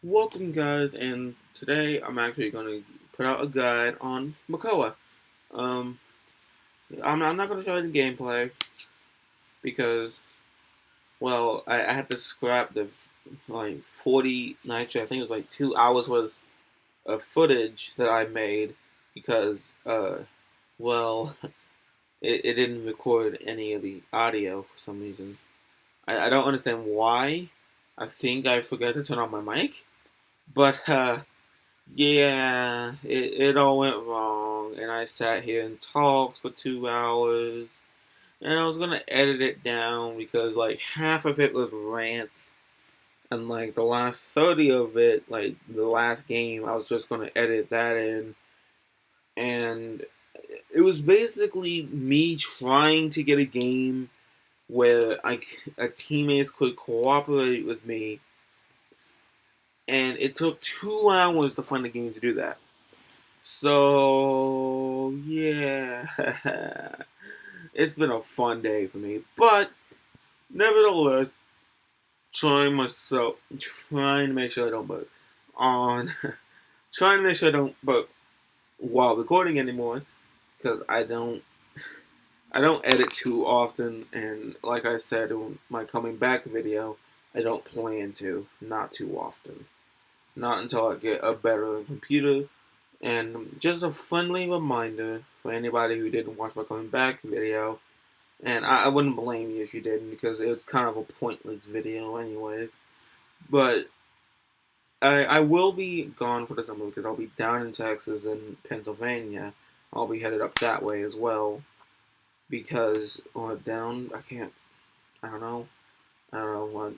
Welcome, guys, and today I'm actually going to put out a guide on Makoa. Um, I'm not going to show you the gameplay because, well, I had to scrap the 40 nitro. I think it was like 2 hours worth of footage that I made because, well, it didn't record any of the audio for some reason. I don't understand why. I think I forgot to turn on my mic, but yeah, it all went wrong, and I sat here and talked for 2 hours, and I was gonna edit it down because like half of it was rants, and like the last 30 of it, like the last game, I was just gonna edit that in, and it was basically me trying to get a game where a teammates could cooperate with me, and it took 2 hours to find a game to do that. So yeah, it's been a fun day for me, but nevertheless, trying to make sure I don't bug on, trying to make sure I don't bug while recording anymore, because I don't edit too often, and like I said in my coming back video, I don't plan to, not too often, not until I get a better computer. And just a friendly reminder for anybody who didn't watch my coming back video, and I wouldn't blame you if you didn't because it's kind of a pointless video, anyways. But I will be gone for the summer because I'll be down in Texas and Pennsylvania. I'll be headed up that way as well because down I can't. I don't know. I don't know what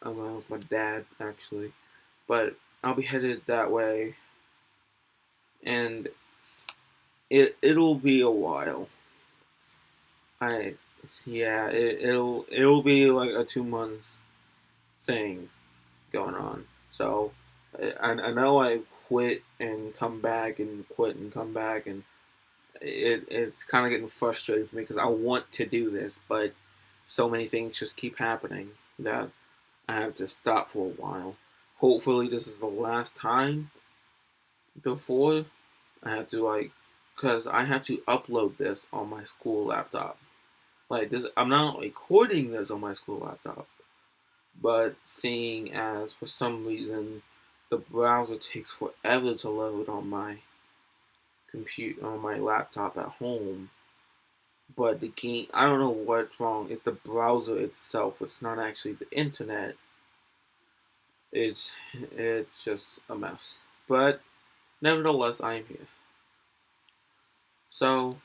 I'm going with my dad actually, but I'll be headed that way, and it'll be a while. I yeah, it'll be like a 2 month thing going on. So I know I quit and come back and quit and come back, and it's kind of getting frustrating for me because I want to do this, but so many things just keep happening that I have to stop for a while. Hopefully this is the last time before I have to because I have to upload this on my school laptop. Like this, I'm not recording this on my school laptop, but seeing as for some reason the browser takes forever to load on my on my laptop at home, but the game, I don't know what's wrong. It's the browser itself. It's not actually the internet. It's just a mess. But nevertheless, I am here. So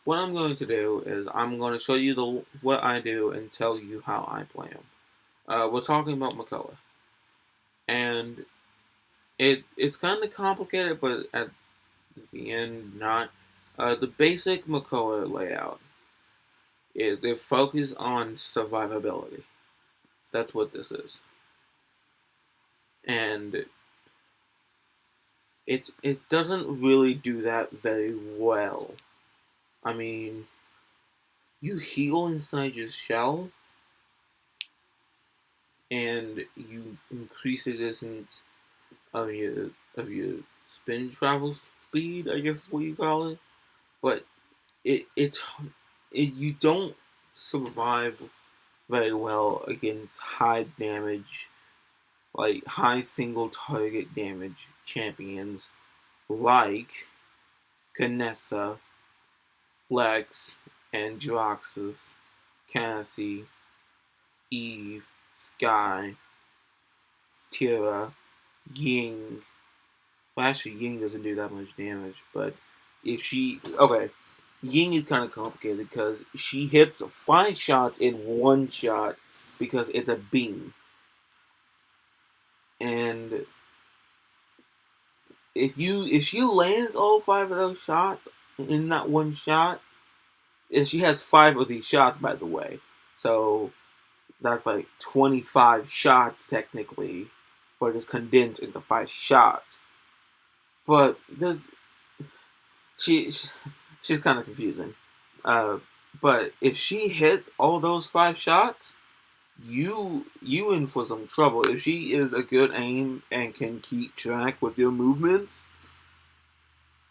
what I'm going to do is I'm going to show you the what I do and tell you how I play them. We're talking about Makoa, and it's kind of complicated, but at the end, not. The basic Makoa layout is they focus on survivability. That's what this is, and it doesn't really do that very well. I mean, you heal inside your shell, and you increase the distance of your spin travel speed. I guess is what you call it. But it's you don't survive very well against high damage, like high single target damage champions like Ganessa, Lex, and Jiraxis, Cassie, Eve, Sky, Tira, Ying. Well, actually, Ying doesn't do that much damage, but if she. Okay, Ying is kind of complicated because she hits 5 shots in one shot because it's a beam. And if she lands all 5 of those shots in that one shot, and she has 5 of these shots, by the way, so that's like 25 shots technically, but it's condensed into 5 shots. But she she's kind of confusing. Uh, but if she hits all those 5 shots, you in for some trouble. If she is a good aim and can keep track with your movements,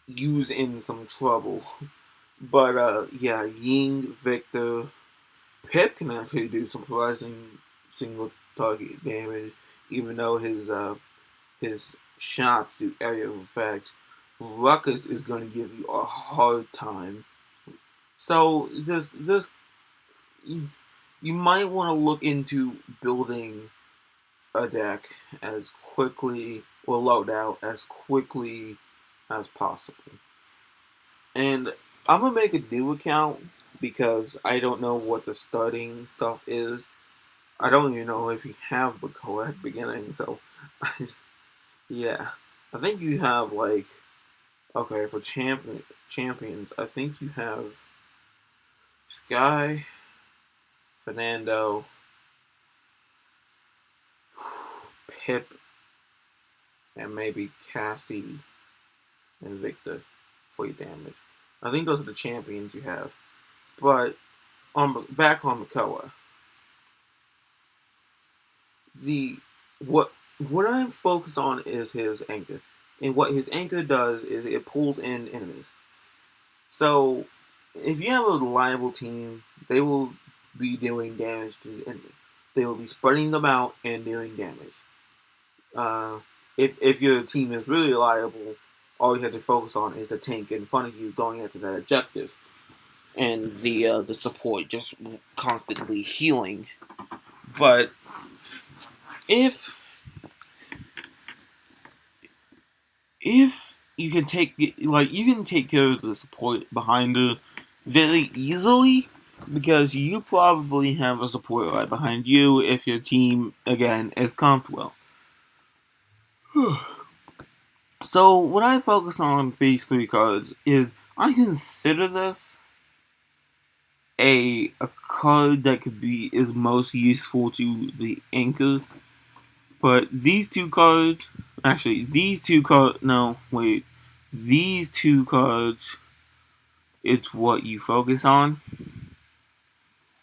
you's in some trouble. But yeah, Ying, Victor, Pip can actually do some surprising single target damage, even though his shots do area of effect. Ruckus is going to give you a hard time. So this you might want to look into building a deck as quickly or loadout as quickly as possible. And I'm gonna make a new account because I don't know what the starting stuff is. I don't even know if you have Makoa at the beginning, so yeah. I think you have like okay for champions. I think you have Sky, Fernando, Pip, and maybe Cassie and Victor for your damage. I think those are the champions you have. But back on Makoa, the what I'm focused on is his anchor, and what his anchor does is it pulls in enemies. So if you have a reliable team, they will be doing damage to the enemy. They will be spreading them out and doing damage. Uh, if your team is really reliable, all you have to focus on is the tank in front of you going after that objective, and the support just constantly healing. But if if you can take you can take care of the support behind her very easily because you probably have a support right behind you if your team again is comped well. So what I focus on with these three cards is I consider this a card that could be is most useful to the anchor. But these two cards actually these two cards no wait. These two cards it's what you focus on.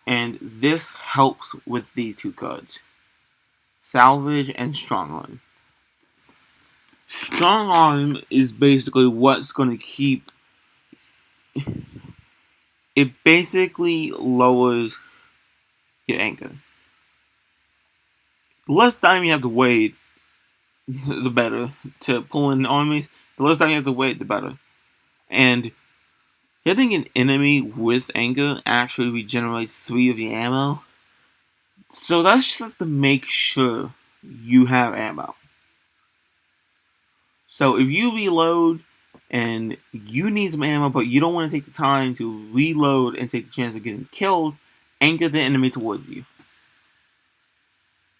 And this helps with these two cards. Salvage and Strong Arm. Strong Arm is basically what's going to keep. It basically lowers your anchor. The less time you have to wait, the better. To pull in armies, the less time you have to wait, the better. And hitting an enemy with anchor actually regenerates 3 of your ammo. So that's just to make sure you have ammo. So if you reload and you need some ammo, but you don't want to take the time to reload and take the chance of getting killed, anchor the enemy towards you.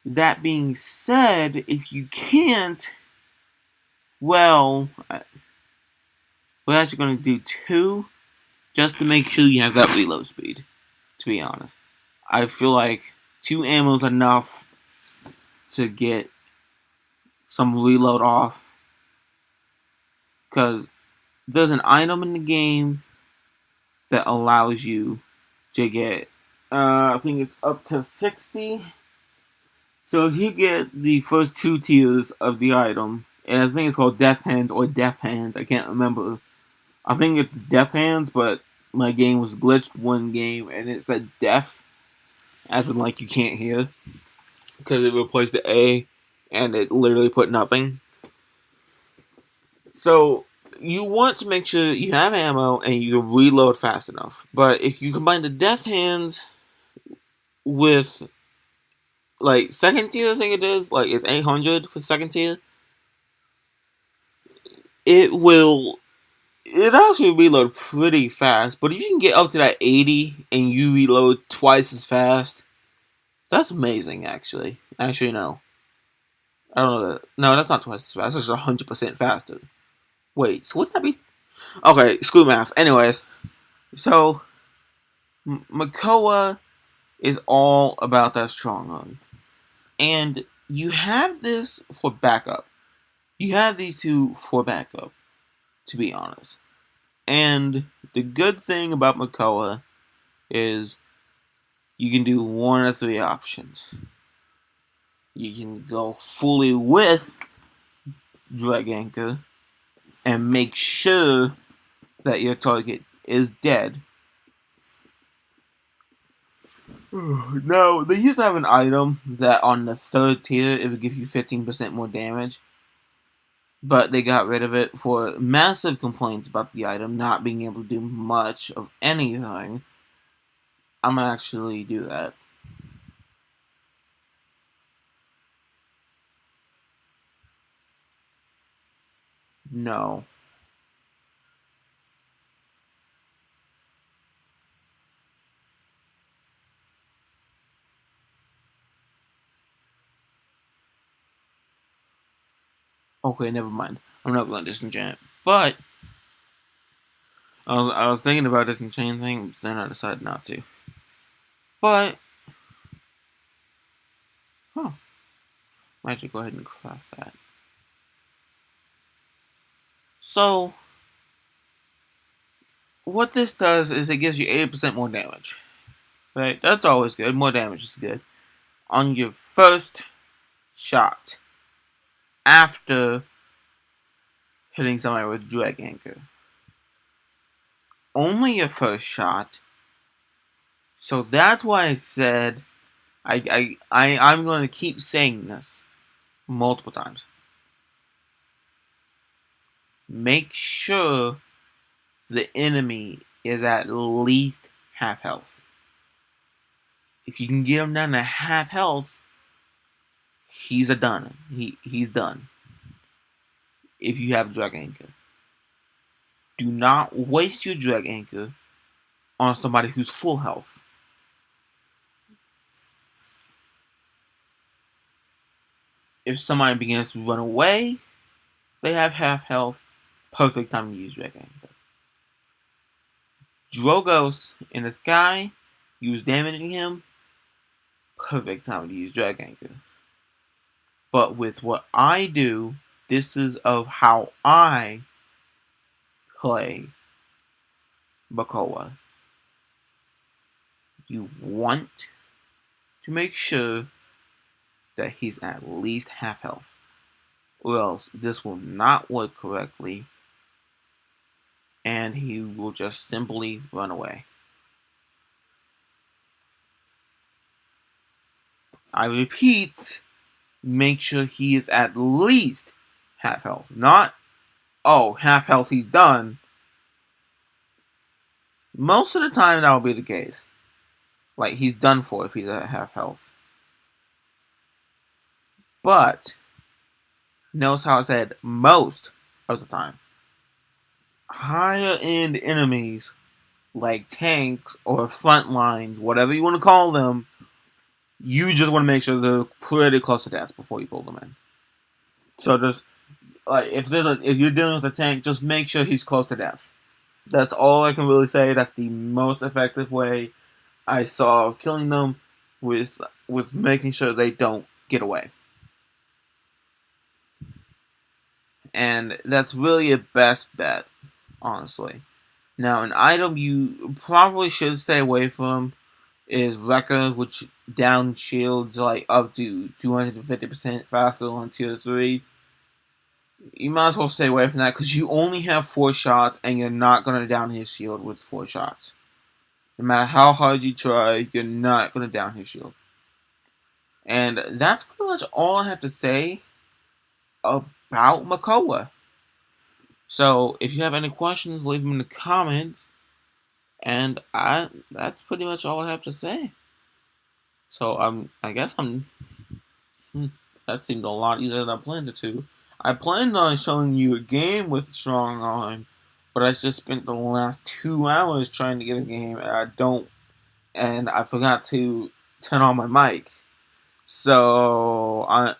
That being said, if you can't, well, we're actually going to do 2 just to make sure you have that reload speed, to be honest. I feel like 2 ammo is enough to get some reload off. Because there's an item in the game that allows you to get, I think it's up to 60. So if you get the first 2 tiers of the item, and I think it's called Death Hands or Death Hands, I can't remember. I think it's Death Hands, but my game was glitched one game and it said Death, as in like you can't hear, because it replaced the A and it literally put nothing. So you want to make sure you have ammo and you reload fast enough. But if you combine the Death Hands with like second tier, I think it is, like it's 800 for second tier, it actually reload pretty fast. But if you can get up to that 80 and you reload twice as fast, that's amazing. Actually, no, I don't know that. No, that's not twice as fast. That's just 100% faster. Wait, so wouldn't that be? Okay, screw math. Anyways, so Makoa is all about that strong arm. And you have this for backup. You have these 2 for backup, to be honest. And the good thing about Makoa is you can do one of three options. You can go fully with Drag Anchor and make sure that your target is dead. Now, they used to have an item that on the third tier it would give you 15% more damage, but they got rid of it for massive complaints about the item not being able to do much of anything. I'm gonna actually do that. No. Okay, never mind. I'm not going to disenchant. But I was thinking about disenchanting, but then I decided not to. But might just go ahead and craft that. So what this does is it gives you 80% more damage. Right? That's always good. More damage is good. On your first shot after hitting somebody with Drag Anchor. Only your first shot. So that's why I said I'm going to keep saying this multiple times. Make sure the enemy is at least half health. If you can get him down to half health, he's done. He's done. If you have Drag Anchor, do not waste your Drag Anchor on somebody who's full health. If somebody begins to run away, they have half health. Perfect time to use Drag Anchor. Drogos in the sky, use damaging him. Perfect time to use Drag Anchor. But with what I do, this is of how I play Makoa. You want to make sure that he's at least half health, or else this will not work correctly and he will just simply run away. I repeat, make sure he is at least half health. Not, oh, half health, he's done. Most of the time that will be the case. Like, he's done for if he's at half health. But, notice how I said most of the time. Higher end enemies, like tanks or front lines, whatever you want to call them, you just want to make sure they're pretty close to death before you pull them in. So just like if you're dealing with a tank, just make sure he's close to death. That's all I can really say. That's the most effective way I saw of killing them, with making sure they don't get away. And that's really a best bet, honestly. Now, an item you probably should stay away from is Wrecker, which down shields like up to 250% faster on tier 3. You might as well stay away from that because you only have 4 shots and you're not going to down his shield with 4 shots. No matter how hard you try, you're not going to down his shield. And that's pretty much all I have to say about Makoa. So if you have any questions, leave them in the comments. And that's pretty much all I have to say. So I guess that seemed a lot easier than I planned it to. I planned on showing you a game with strong arm, but I just spent the last 2 hours trying to get a game, and I forgot to turn on my mic. So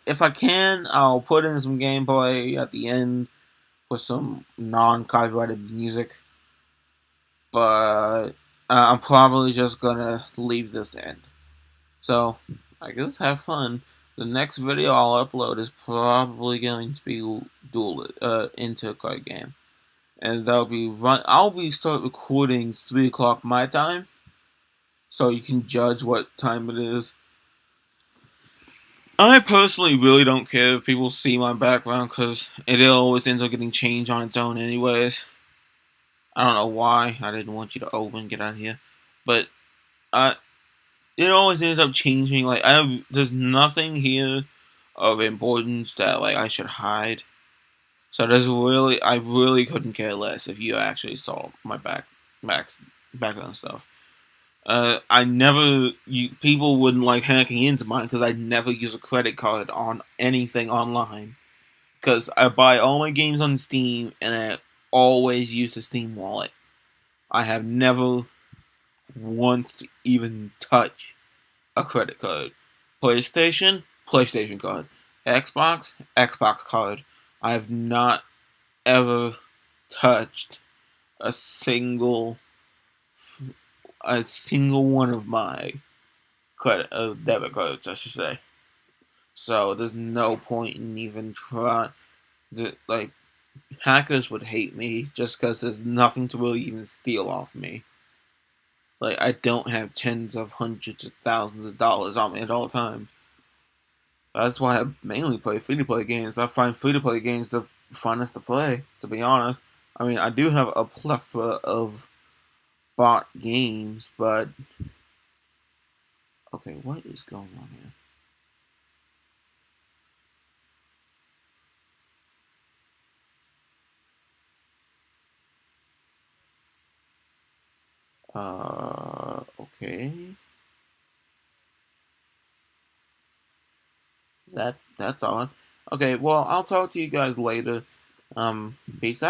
if I can, I'll put in some gameplay at the end with some non-copyrighted music. But I'm probably just gonna leave this end. So I guess have fun. The next video I'll upload is probably going to be into a card game, and I'll be start recording 3 o'clock my time, so you can judge what time it is. I personally really don't care if people see my background because it always ends up getting changed on its own, anyways. I don't know why. I didn't want you to open, get out of here, but I it always ends up changing. Like there's nothing here of importance that like I should hide. So I really couldn't care less if you actually saw my back background stuff. I never, people wouldn't like hacking into mine because I never use a credit card on anything online. Because I buy all my games on Steam and I always use the Steam wallet. I have never once even touched a credit card. PlayStation, PlayStation card. Xbox, Xbox card. I have not ever touched a single one of my credit debit cards, I should say. So there's no point in even trying. Like hackers would hate me just because there's nothing to really even steal off me. Like I don't have tens of hundreds of thousands of dollars on me at all times. That's why I mainly play free to play games. I find free to play games the funnest to play. To be honest, I mean I do have a plethora of bought games, but okay, what is going on here? Okay. That's odd. Okay, well, I'll talk to you guys later. Peace out.